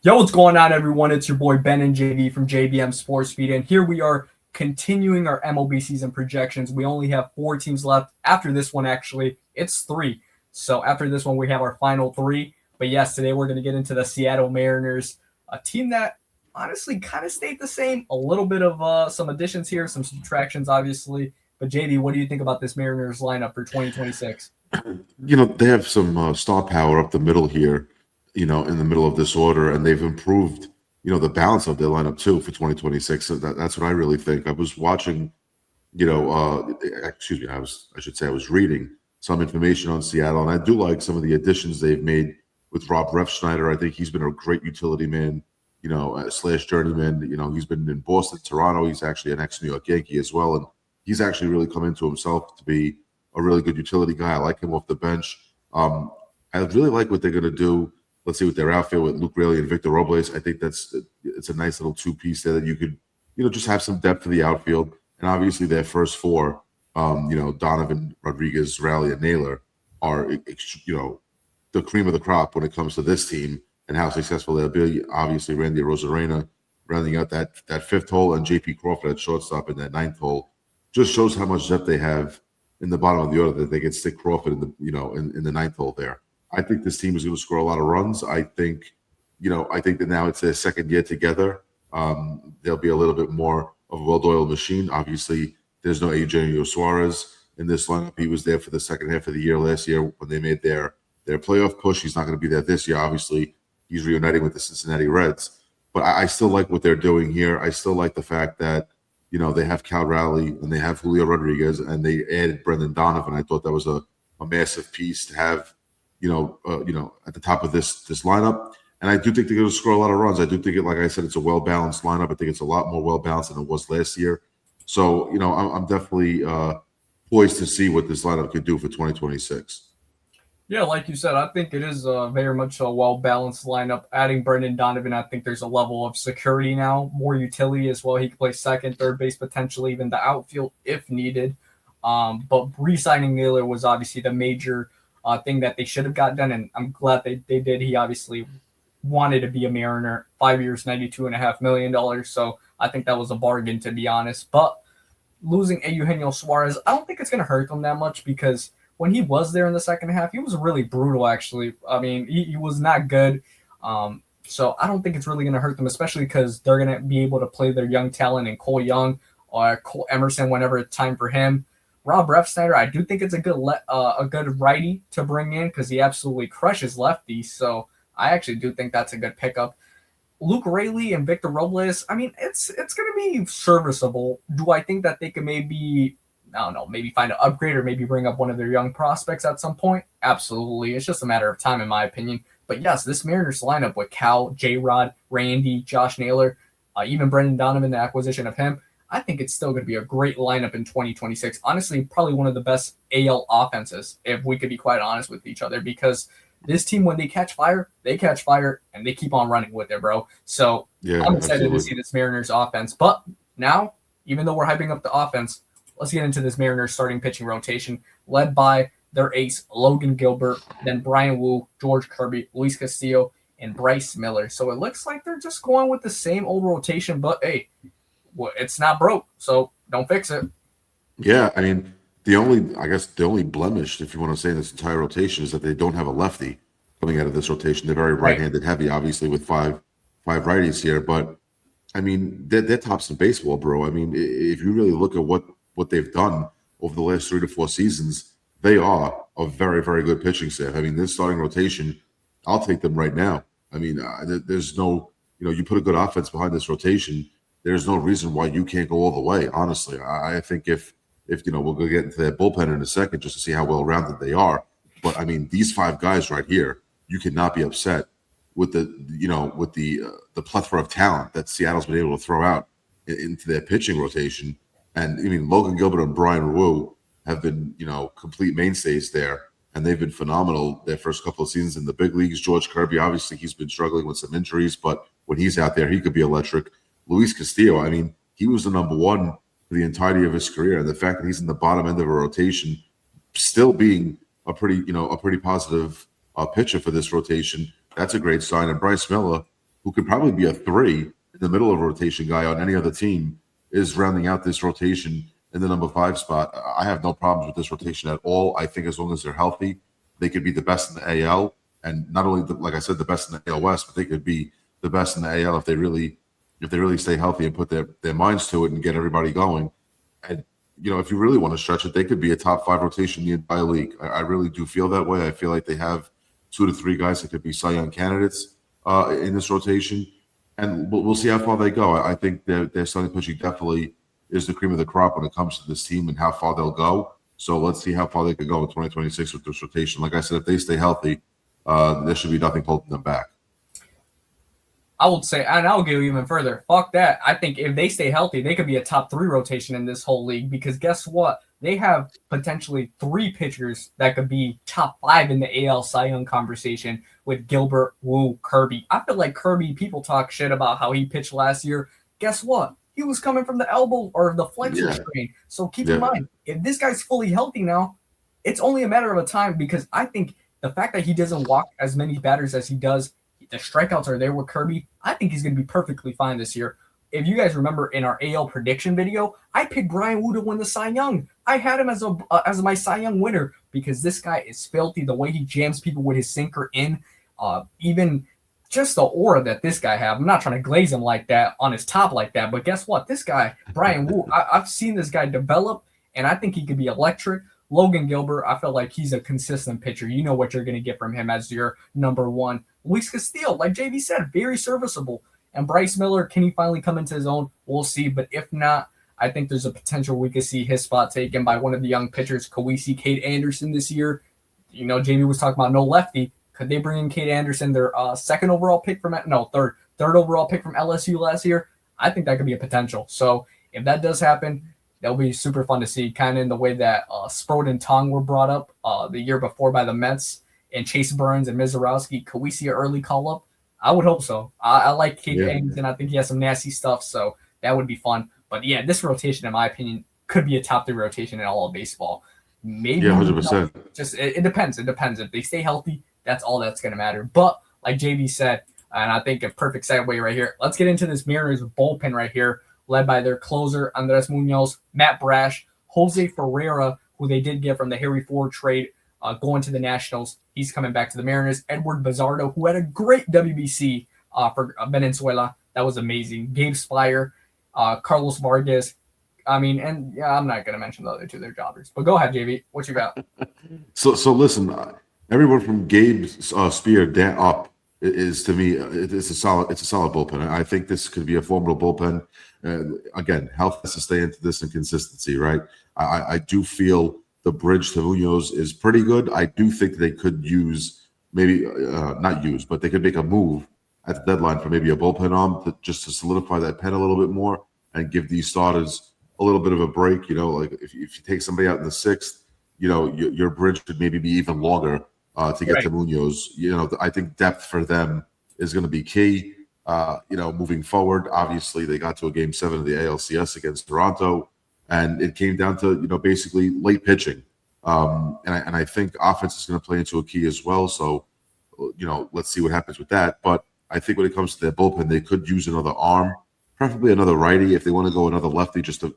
Yo, what's going on, everyone? It's your boy Ben and JV from JVM Sports Feed, and here we are continuing our MLB season projections. We only have 4 teams left. After this one, actually, it's 3. So after this one, we have our final 3. But yes, today we're going to get into the Seattle Mariners, a team that honestly kind of stayed the same. A little bit of some additions here, some subtractions, obviously. But JV, what do you think about this Mariners lineup for 2026? They have some star power up the middle here, in the middle of this order, and they've improved, the balance of their lineup too for 2026. So that's what I really think. I was watching, excuse me, I was reading some information on Seattle, and I do like some of the additions they've made with Rob Refsnyder. I think he's been a great utility man, slash journeyman. He's been in Boston, Toronto. He's actually an ex-New York Yankee as well, and he's actually really come into himself to be a really good utility guy. I like him off the bench. I really like what they're going to do. Let's see with their outfield with Luke Raley and Victor Robles. I think it's a nice little two-piece there that you could, just have some depth for the outfield. And obviously their first 4, Donovan, Rodriguez, Raleigh, and Naylor are, the cream of the crop when it comes to this team and how successful they'll be. Obviously, Randy Rosarena rounding out that 5th hole, and J.P. Crawford at shortstop in that 9th hole just shows how much depth they have in the bottom of the order that they can stick Crawford in the in the 9th hole there. I think this team is going to score a lot of runs. I think that now it's their second year together. They'll be a little bit more of a well-oiled machine. Obviously, there's no Eugenio Suarez in this lineup. He was there for the second half of the year last year when they made their playoff push. He's not going to be there this year. Obviously, he's reuniting with the Cincinnati Reds. But I still like what they're doing here. I still like the fact that they have Cal Raleigh and they have Julio Rodriguez and they added Brendan Donovan. I thought that was a massive piece to have, at the top of this lineup. And I do think they're going to score a lot of runs. I do think like I said, it's a well-balanced lineup. I think it's a lot more well-balanced than it was last year. So, I'm definitely poised to see what this lineup could do for 2026. Yeah, like you said, I think it is very much a well-balanced lineup. Adding Brendan Donovan, I think there's a level of security now, more utility as well. He can play second, third base, potentially even the outfield if needed. But re-signing Naylor was obviously the major thing that they should have got done, and I'm glad they did. He obviously wanted to be a Mariner, 5 years, $92.5 million. So I think that was a bargain, to be honest. But losing Eugenio Suarez, I don't think it's going to hurt them that much because when he was there in the second half, he was really brutal, actually. I mean, he was not good. So I don't think it's really going to hurt them, especially because they're going to be able to play their young talent in Cole Young or Cole Emerson whenever it's time for him. Rob Refsnyder, I do think it's a good righty to bring in because he absolutely crushes lefties. So I actually do think that's a good pickup. Luke Raley and Victor Robles, I mean, it's going to be serviceable. Do I think that they can maybe find an upgrade or maybe bring up one of their young prospects at some point? Absolutely. It's just a matter of time, in my opinion. But yes, this Mariners lineup with Cal, J-Rod, Randy, Josh Naylor, even Brendan Donovan, the acquisition of him, I think it's still going to be a great lineup in 2026. Honestly, probably one of the best AL offenses, if we could be quite honest with each other, because this team, when they catch fire, and they keep on running with it, bro. So yeah, I'm excited to see this Mariners offense. But now, even though we're hyping up the offense, let's get into this Mariners starting pitching rotation, led by their ace, Logan Gilbert, then Brian Wu, George Kirby, Luis Castillo, and Bryce Miller. So it looks like they're just going with the same old rotation, but hey, it's not broke, so don't fix it. Yeah, I mean, the only blemish, if you want to say, in this entire rotation is that they don't have a lefty coming out of this rotation. They're very right-handed heavy, obviously, with five righties here. But, I mean, they're tops in baseball, bro. I mean, if you really look at what they've done over the last 3 to 4 seasons, they are a very, very good pitching staff. I mean, this starting rotation, I'll take them right now. I mean, there's no, you put a good offense behind this rotation, there's no reason why you can't go all the way, honestly. I think if we'll go get into their bullpen in a second just to see how well-rounded they are. But, I mean, these 5 guys right here, you cannot be upset with the plethora of talent that Seattle's been able to throw out into their pitching rotation. And, I mean, Logan Gilbert and Brian Wu have been, complete mainstays there, and they've been phenomenal their first couple of seasons in the big leagues. George Kirby, obviously, he's been struggling with some injuries, but when he's out there, he could be electric. Luis Castillo, I mean, he was the number 1 for the entirety of his career, and the fact that he's in the bottom end of a rotation, still being a pretty positive pitcher for this rotation, that's a great sign. And Bryce Miller, who could probably be a 3 in the middle of a rotation guy on any other team, is rounding out this rotation in the number 5 spot. I have no problems with this rotation at all. I think as long as they're healthy, they could be the best in the AL, and not only like I said, the best in the AL West, but they could be the best in the AL if they really stay healthy and put their minds to it and get everybody going. And if you really want to stretch it, they could be a top 5 rotation in the entire league. I really do feel that way. I feel like they have 2 to 3 guys that could be Cy Young candidates in this rotation, and we'll see how far they go. I think their starting pitching definitely is the cream of the crop when it comes to this team and how far they'll go. So let's see how far they could go in 2026 with this rotation. Like I said, if they stay healthy, there should be nothing holding them back. I would say, and I'll go even further. Fuck that. I think if they stay healthy, they could be a top 3 rotation in this whole league, because guess what? They have potentially 3 pitchers that could be top 5 in the AL Cy Young conversation with Gilbert, Wu, Kirby. I feel like Kirby, people talk shit about how he pitched last year. Guess what? He was coming from the elbow or the flexor strain. So keep in mind, if this guy's fully healthy now, it's only a matter of a time, because I think the fact that he doesn't walk as many batters as he does, the strikeouts are there with Kirby. I think he's going to be perfectly fine this year. If you guys remember in our AL prediction video, I picked Bryan Woo to win the Cy Young. I had him as my Cy Young winner because this guy is filthy. The way he jams people with his sinker in, even just the aura that this guy have. I'm not trying to glaze him like that on his top like that, but guess what? This guy, Bryan Woo, I've seen this guy develop, and I think he could be electric. Logan Gilbert, I feel like he's a consistent pitcher. You know what you're going to get from him as your number 1. Luis Castillo, like JV said, very serviceable. And Bryce Miller, can he finally come into his own? We'll see. But if not, I think there's a potential we could see his spot taken by one of the young pitchers. Could we see Cade Anderson this year? JV was talking about no lefty. Could they bring in Cade Anderson, their third overall pick from LSU last year? I think that could be a potential. So if that does happen, that'll be super fun to see, kind of in the way that Sproat and Tong were brought up the year before by the Mets, and Chase Burns and Mizorowski. Could we see an early call-up? I would hope so. I like Cade Anderson. I think he has some nasty stuff, so that would be fun. But, yeah, this rotation, in my opinion, could be a top 3 rotation in all of baseball. Maybe. Yeah, 100%. It depends. It depends. If they stay healthy, that's all that's going to matter. But, like JV said, and I think a perfect segue right here, let's get into this Mariners bullpen right here, led by their closer, Andres Munoz, Matt Brash, Jose Ferreira, who they did get from the Harry Ford trade, going to the Nationals. He's coming back to the Mariners. Edward Bazardo, who had a great WBC for Venezuela. That was amazing. Gabe Spire, Carlos Vargas. I'm not going to mention the other 2. They're jobbers. But go ahead, JV. What you got? So listen, everyone from Gabe Spear up is, to me, it's a solid bullpen. I think this could be a formidable bullpen. Again, health has to stay into this, and consistency, right? I do feel the bridge to Munoz is pretty good. I do think they could use but they could make a move at the deadline for maybe a bullpen arm just to solidify that pen a little bit more and give these starters a little bit of a break. Like if you take somebody out in the 6th, your bridge could maybe be even longer to get to Munoz. I think depth for them is going to be key. Moving forward, obviously they got to a Game 7 of the ALCS against Toronto, and it came down to basically late pitching. And I think offense is going to play into a key as well. So let's see what happens with that. But I think when it comes to their bullpen, they could use another arm, preferably another righty. If they want to go another lefty, just to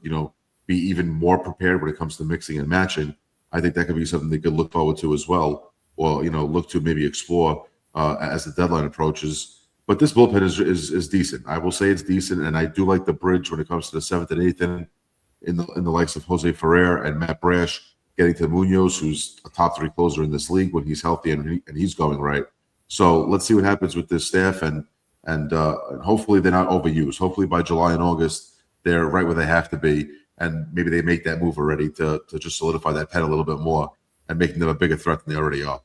be even more prepared when it comes to mixing and matching, I think that could be something they could look forward to as well, or look to maybe explore as the deadline approaches. But this bullpen is decent. I will say it's decent, and I do like the bridge when it comes to the 7th and 8th inning in the likes of Jose Ferrer and Matt Brash, getting to Munoz, who's a top 3 closer in this league when he's healthy and he's going right. So let's see what happens with this staff, and hopefully they're not overused. Hopefully by July and August they're right where they have to be, and maybe they make that move already to just solidify that pen a little bit more and making them a bigger threat than they already are.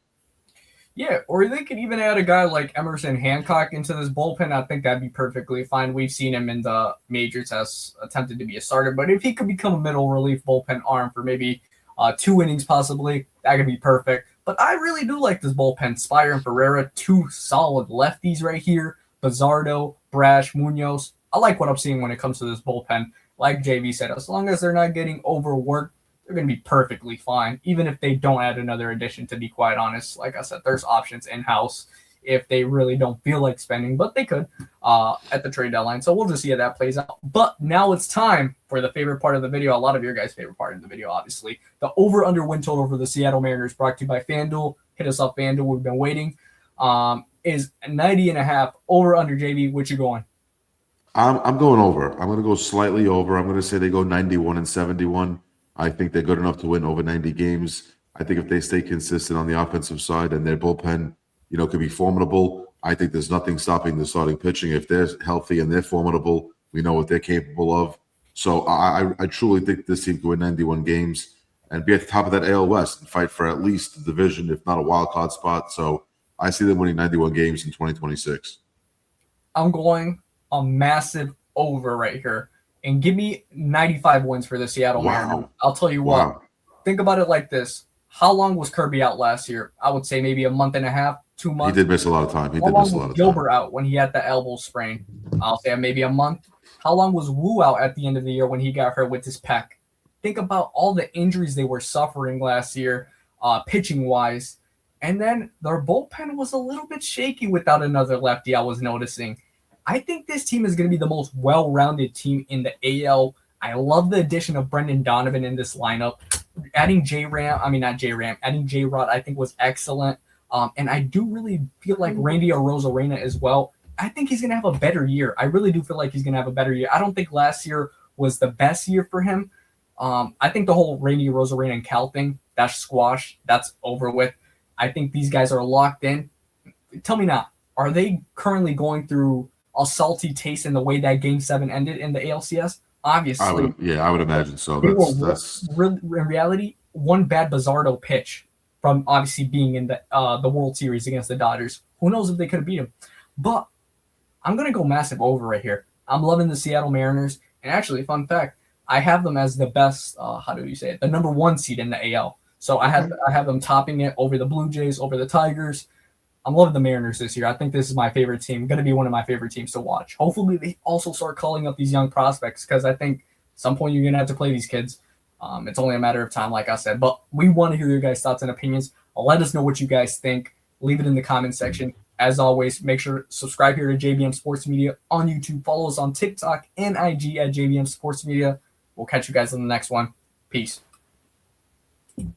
Yeah, or they could even add a guy like Emerson Hancock into this bullpen. I think that'd be perfectly fine. We've seen him in the majors as attempted to be a starter, but if he could become a middle relief bullpen arm for maybe 2 innings possibly, that could be perfect. But I really do like this bullpen. Spire and Ferreira, 2 solid lefties right here. Bazardo, Brash, Munoz. I like what I'm seeing when it comes to this bullpen. Like JV said, as long as they're not getting overworked, they're going to be perfectly fine, even if they don't add another addition, to be quite honest. Like I said, there's options in-house if they really don't feel like spending, but they could at the trade deadline. So we'll just see how that plays out. But now it's time for the favorite part of the video. A lot of your guys' favorite part of the video, obviously. The over-under win total for the Seattle Mariners, brought to you by FanDuel. Hit us up, FanDuel. We've been waiting. Is 90.5 over-under, JB. What you going? I'm going over. I'm going to go slightly over. I'm going to say they go 91-71. I think they're good enough to win over 90 games. I think if they stay consistent on the offensive side and their bullpen, could be formidable, I think there's nothing stopping the starting pitching. If they're healthy and they're formidable, we know what they're capable of. So I truly think this team can win 91 games and be at the top of that AL West and fight for at least the division, if not a wild card spot. So I see them winning 91 games in 2026. I'm going a massive over right here. And give me 95 wins for the Seattle Mariners. I'll tell you what. Think about it like this. How long was Kirby out last year? I would say maybe a month and a half, 2 months. He did miss a lot of time. How long was Gilbert out when he had the elbow sprain? I'll say maybe a month. How long was Wu out at the end of the year when he got hurt with his pec? Think about all the injuries they were suffering last year, pitching-wise. And then their bullpen was a little bit shaky without another lefty, I was noticing. I think this team is going to be the most well-rounded team in the AL. I love the addition of Brendan Donovan in this lineup. Adding adding J-Rod, I think was excellent. And I do really feel like Randy Arozarena as well. I think he's going to have a better year. I really do feel like he's going to have a better year. I don't think last year was the best year for him. I think the whole Randy Arozarena and Cal thing, that's squashed. That's over with. I think these guys are locked in. Tell me now, are they currently going through a salty taste in the way that Game 7 ended in the ALCS? Obviously. I would imagine so. In reality, one bad Bizardo pitch from obviously being in the World Series against the Dodgers. Who knows if they could have beat him? But I'm going to go massive over right here. I'm loving the Seattle Mariners. And actually, fun fact, I have them as the best, the number 1 seed in the AL. So I have them topping it over the Blue Jays, over the Tigers. I'm loving the Mariners this year. I think this is my favorite team. Going to be one of my favorite teams to watch. Hopefully, they also start calling up these young prospects because I think at some point you're going to have to play these kids. It's only a matter of time, like I said. But we want to hear your guys' thoughts and opinions. Let us know what you guys think. Leave it in the comment section. As always, make sure to subscribe here to JBM Sports Media on YouTube. Follow us on TikTok and IG at JBM Sports Media. We'll catch you guys in the next one. Peace.